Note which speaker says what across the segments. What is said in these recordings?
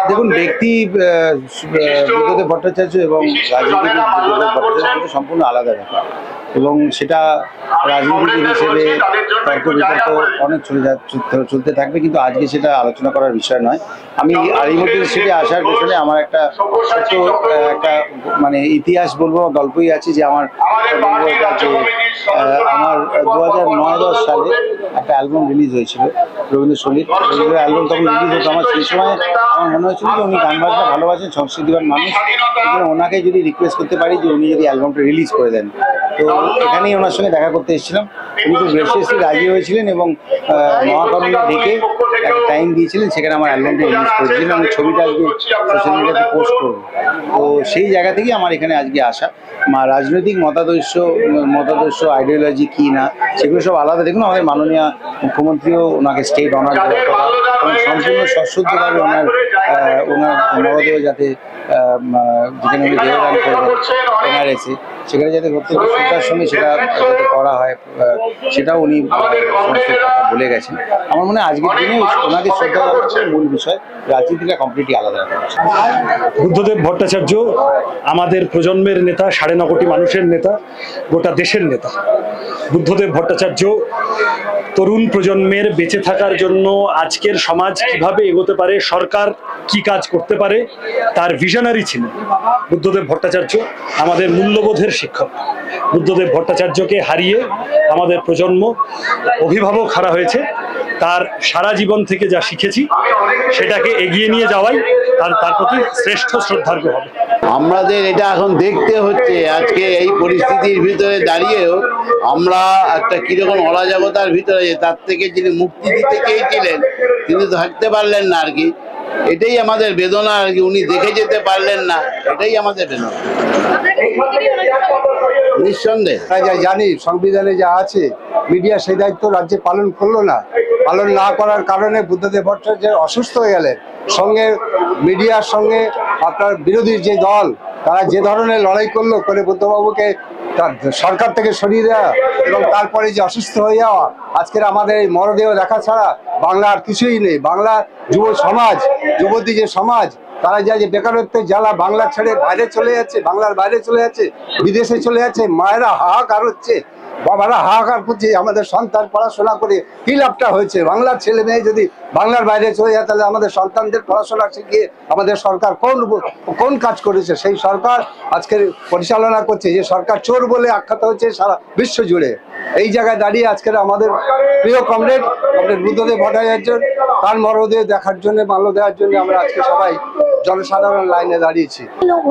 Speaker 1: দেখুন, ব্যক্তি বুদ্ধদেব ভট্টাচার্য এবং রাজনীতিবিদ বুদ্ধদেব ভট্টাচার্য সম্পূর্ণ আলাদা ব্যাপার, এবং সেটা রাজনীতিবিদ হিসেবে তর্ক বিতর্ক অনেক চলতে থাকবে, কিন্তু আজকে সেটা আলোচনা করার বিষয় নয়। আমি আলিমুদ্দিন স্ট্রিটে আসার পেছনে আমার একটা ছোট্ট একটা মানে ইতিহাস বলবো, গল্পই আছে যে আমার 2009-10 সালে একটা অ্যালবাম রিলিজ হয়েছিল রবীন্দ্রসঙ্গীত অ্যালবাম। তখন রিলিজ হতো, আমার সেই সময় আমার মনে হয়েছিল যে উনি গান বাজনা ভালোবাসেন, সংস্কৃতিবান মানুষ, ওনাকে যদি রিকোয়েস্ট করতে পারি যে উনি যদি অ্যালবামটা রিলিজ করে দেন। তো এখানেই ওনার সঙ্গে দেখা করতে এসেছিলাম, উনি খুব গ্রেসিয়াসলি রাজি হয়েছিলেন এবং মহাকরণে ডেকে একটা টাইম দিয়েছিলেন, সেখানে আমার অ্যালবামটা রিলিজ করেছিলেন। আমি ছবিটা আজকে সোশ্যাল মিডিয়াতে পোস্ট করবো। তো সেই জায়গা থেকেই আমার এখানে আজকে আসা। রাজনৈতিক মতাদর্শ আইডিওলজি কি না সেগুলো সব আলাদা। দেখুন, আমাদের মাননীয় মুখ্যমন্ত্রীও ওনাকে স্টেট অনার দেওয়ার কথা, এবং সম্পূর্ণ সশ্রদ্ধভাবে ওনার মরদেহ যাতে যেখানে উনি দেহদান করবেন এনআরএসে, সেখানে যাতে অত্যন্ত শ্রদ্ধার সঙ্গে সেটা যাতে করা হয়, সেটাও উনি সমস্ত কথা বলে গেছেন। আমার মনে হয় আজকের দিনে ওনাকে শ্রদ্ধা জানানোর মূল বিষয়, রাজনীতিটা কমপ্লিটলি আলাদা।
Speaker 2: বুদ্ধদেব ভট্টাচার্য আমাদের প্রজন্মের নেতা, 9.5 কোটি মানুষের নেতা, গোটা দেশের নেতা। বুদ্ধদেব ভট্টাচার্য তরুণ প্রজন্মের বেঁচে থাকার জন্য আজকের সমাজ কিভাবে এগোতে পারে, সরকার কি কাজ করতে পারে, তার ভিশনারি ছিল। বুদ্ধদেব ভট্টাচার্য আমাদের মূল্যবোধের শিক্ষক। বুদ্ধদেব ভট্টাচার্যকে হারিয়ে আমাদের প্রজন্ম অভিভাবক হারা হয়েছে। তার সারা জীবন থেকে যা শিখেছি সেটাকে এগিয়ে নিয়ে যাওয়াই তার প্রতি শ্রেষ্ঠ শ্রদ্ধার্ঘ হবে।
Speaker 3: আমাদের এটা এখন দেখতে হচ্ছে, আজকে এই পরিস্থিতির ভিতরে দাঁড়িয়েও আমরা একটা কিরকম অরাজকতার ভিতরে, তার থেকে যিনি মুক্তি দিতে চেয়েছিলেন তিনি থাকতে পারলেন না আর কি। এটাই আমাদের বেদনা আর কি, উনি দেখে যেতে পারলেন না, এটাই আমাদের বেদনা। নিঃসন্দেহে
Speaker 4: জানি সংবিধানে যা আছে, মিডিয়া সেই দায়িত্ব রাজ্যে পালন করলো না। পালন না করার কারণে বুদ্ধদেব ভট্টাচার্য অসুস্থ হয়ে গেলেন। সঙ্গে মিডিয়ার সঙ্গে আপনার বিরোধী যে দল, তারা যে ধরনের লড়াই করলো করে বুদ্ধবাবুকে তার সরকার থেকে সরিয়ে দেওয়া, এবং তারপরে যে অসুস্থ হয়ে যাওয়া, আজকের আমাদের এই মরদেহ দেখা ছাড়া বাংলার কিছুই নেই। বাংলার যুব সমাজ, যুবতী যে সমাজ, তারা যে বেকারত্বের জ্বালা, বাংলা ছেড়ে বাইরে চলে যাচ্ছে, বাংলার বাইরে চলে যাচ্ছে, বিদেশে চলে যাচ্ছে। মায়েরা হাহাকার হচ্ছে, বাবারা হাহাকার করছে, আমাদের সন্তান পড়াশোনা করে কি লাভটা হয়েছে। বাংলার ছেলে মেয়ে যদি বাংলার বাইরে চলে যায়, তাহলে আমাদের সন্তানদের পড়াশোনা শিখিয়ে আমাদের সরকার কোন কাজ করেছে? সেই সরকার আজকের পরিচালনা করছে, যে সরকার চোর বলে আখ্যাত হচ্ছে সারা বিশ্ব জুড়ে। এই জায়গায় দাঁড়িয়ে আজকের আমাদের প্রিয় কমরেড বুদ্ধদেব ভট্টাচার্য, তার মরদেহ দেখার জন্য, মাল্য দেওয়ার জন্য আমরা আজকে সবাই জনসাধারণ লাইনে দাঁড়িয়েছি।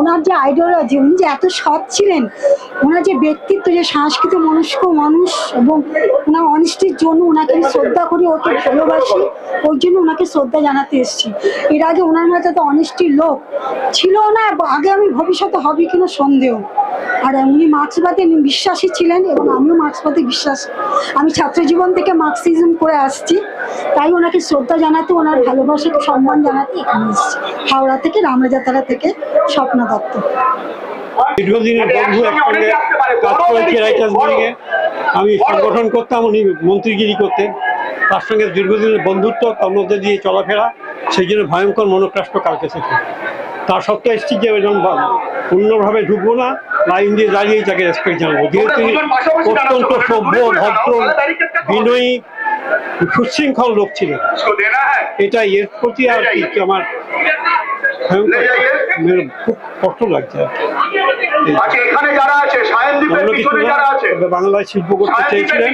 Speaker 5: ওনার যে আইডিওলজি, উনি যে এত সৎ ছিলেন, ওনার যে ব্যক্তিত্ব, যে সাংস্কৃতিক মনস্ক মানুষ, এবং ওনার অনিষ্টির জন্য ওনাকে শ্রদ্ধা করি, ওকে ভালোবাসি, ওই জন্য ওনাকে শ্রদ্ধা জানাতে এসেছি। এর আগে ওনার মধ্যে তো অনিষ্টির লোক ছিল না, আগে আমি ভবিষ্যতে হবে কিনা সন্দেহ। আর উনি মার্ক্সবাদে বিশ্বাসী ছিলেন, এবং আমিও মার্ক্সবাদে বিশ্বাসী। আমি ছাত্র জীবন থেকে মার্ক্সিজম করে আসছি, তাই ওনাকে শ্রদ্ধা জানাতে, ওনার ভালোবাসাকে সম্মান জানাতে এখানে এসেছি। হাওড়া থেকে, রামরাজাতলা থেকে স্বপ্না দত্ত।
Speaker 2: দীর্ঘদিনের বন্ধু, একসঙ্গে কাজ করেছি রাইটার্স বিল্ডিংয়ে। আমি সংগঠন করতাম, উনি মন্ত্রীগিরি করতেন। তার সঙ্গে দীর্ঘদিনের বন্ধুত্ব, তার মধ্যে দিয়ে চলাফেরা, সেই জন্য ভয়ঙ্কর মনোকষ্ট কালকে থেকে। তার সত্ত্বেও এসেছি যে অন্যভাবে ঢুকবো না, লাইন দিয়ে দাঁড়িয়েই তাকে রেসপেক্ট জানাবো। যেহেতু তিনি অত্যন্ত সভ্য, ভদ্র, বিনয়ী, সুশৃঙ্খল লোক ছিলেন, এটাই এর প্রতি আর কি আমার খুব কষ্ট লাগছে। বাংলায় শিল্প করতে চেয়েছিলেন,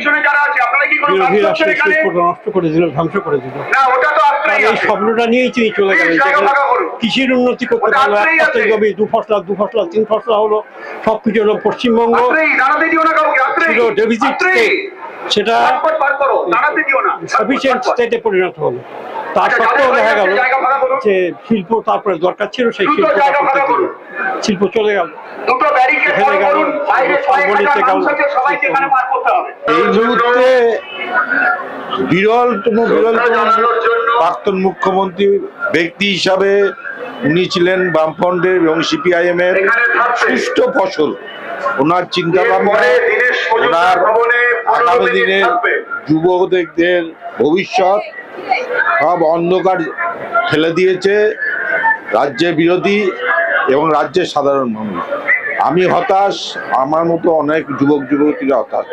Speaker 2: বিরোধীরা সেই শিল্পটা নষ্ট করে দিল, ধ্বংস করে দিল। এই স্বপ্নটা নিয়েই তিনি চলে গেলেন। কৃষির উন্নতি করতে পারলো, একটা জমি 2 ফসলা 3 ফসলা হলো, সবকিছু হলো। পশ্চিমবঙ্গ ছিল ডেফিসিট স্টেট, সেটা সাফিসিয়েন্ট স্টেটে পরিণত হলো। তার সত্ত্বেও দেখা গেল যে শিল্প তারপরে দরকার ছিল, সেই শিল্প চলে গেল, এখানে গেল,
Speaker 3: এই মুহূর্তে বিরলতম প্রাক্তন মুখ্যমন্ত্রী ব্যক্তি হিসাবে উনি ছিলেন বামফ্রন্টের এবং সিপিআইএম এর সুষ্ঠু ফসল। ওনার চিন্তা ভাবনা, ওনার আগামী দিনের যুবকদের ভবিষ্যৎ সব অন্ধকার ঠেলে দিয়েছে
Speaker 6: রাজ্যের বিরোধী এবং রাজ্যের সাধারণ মানুষ। আমি হতাশ, আমার মতো অনেক যুবক যুবতীরা হতাশ।